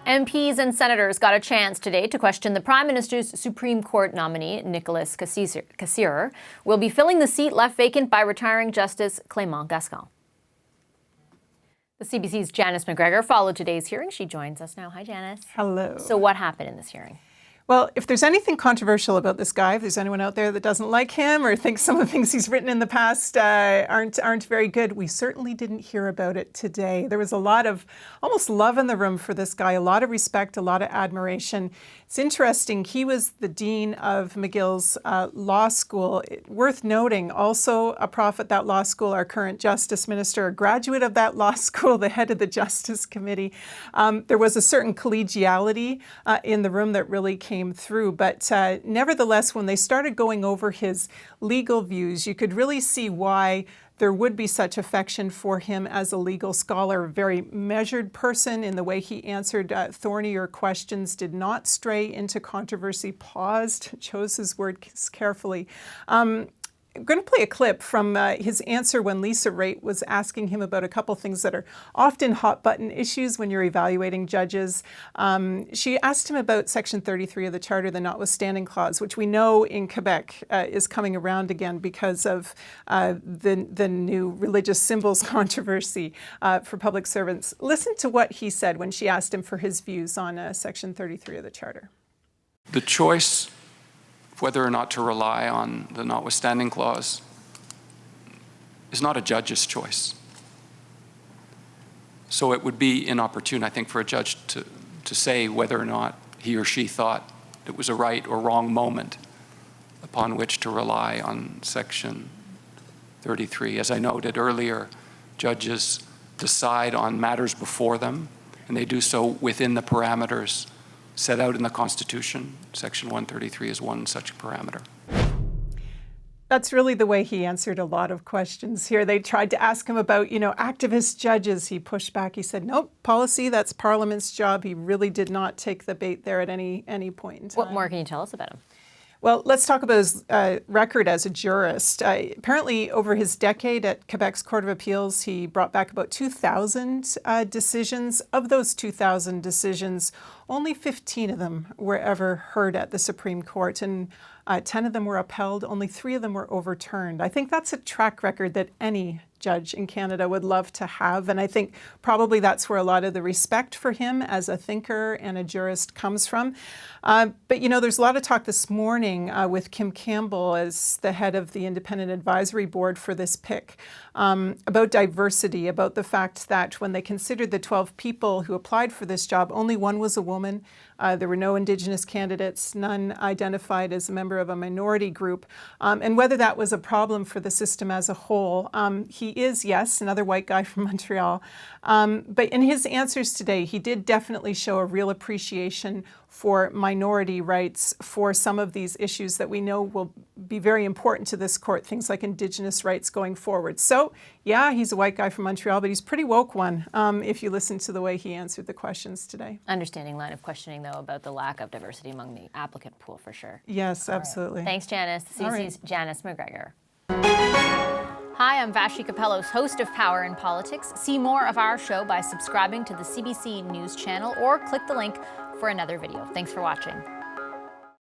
MPs and senators got a chance today to question the Prime Minister's Supreme Court nominee, Nicholas Kasirer, will be filling the seat left vacant by retiring Justice Clément Gascon. The CBC's Janice McGregor followed today's hearing. She joins us now. Hi, Janice. Hello. So what happened in this hearing? Well, if there's anything controversial about this guy, if there's anyone out there that doesn't like him or thinks some of the things he's written in the past aren't very good, we certainly didn't hear about it today. There was a lot of almost love in the room for this guy, a lot of respect, a lot of admiration. It's interesting, he was the dean of McGill's law school. Worth noting, also a prof at that law school, our current justice minister, a graduate of that law school, the head of the Justice Committee. There was a certain collegiality in the room that really came through. But nevertheless, when they started going over his legal views, you could really see why there would be such affection for him as a legal scholar, a very measured person in the way he answered thornier questions, did not stray into controversy, paused, chose his words carefully. I'm going to play a clip from his answer when Lisa Raitt was asking him about a couple things that are often hot-button issues when you're evaluating judges. She asked him about Section 33 of the Charter, the notwithstanding clause, which we know in Quebec is coming around again because of the new religious symbols controversy for public servants. Listen to what he said when she asked him for his views on Section 33 of the Charter. The choice whether or not to rely on the notwithstanding clause is not a judge's choice. So it would be inopportune, I think, for a judge to say whether or not he or she thought it was a right or wrong moment upon which to rely on Section 33. As I noted earlier, judges decide on matters before them, and they do so within the parameters set out in the Constitution. Section 133 is one such parameter. That's really the way he answered a lot of questions here. They tried to ask him about, activist judges. He pushed back. He said, nope, policy, that's Parliament's job. He really did not take the bait there at any point in time. What more can you tell us about him? Well, let's talk about his record as a jurist. Apparently, over his decade at Quebec's Court of Appeals, he brought back about 2,000 decisions. Of those 2,000 decisions, only 15 of them were ever heard at the Supreme Court, and 10 of them were upheld. Only 3 of them were overturned. I think that's a track record that any judge in Canada would love to have, and I think probably that's where a lot of the respect for him as a thinker and a jurist comes from. But there's a lot of talk this morning with Kim Campbell as the head of the Independent Advisory Board for this pick about diversity, about the fact that when they considered the 12 people who applied for this job, only one was a woman. There were no Indigenous candidates, none identified as a member of a minority group, and whether that was a problem for the system as a whole. He is, yes, another white guy from Montreal, but in his answers today, he did definitely show a real appreciation for minority rights, for some of these issues that we know will be very important to this court, things like Indigenous rights going forward. So, yeah, he's a white guy from Montreal, but he's a pretty woke one if you listen to the way he answered the questions today. Understanding line of questioning, though, about the lack of diversity among the applicant pool, for sure. Yes, absolutely. Right. Thanks, Janice. CBC's Janice McGregor. Hi, I'm Vashi Capellos, host of Power in Politics. See more of our show by subscribing to the CBC News channel or click the link for another video. Thanks for watching.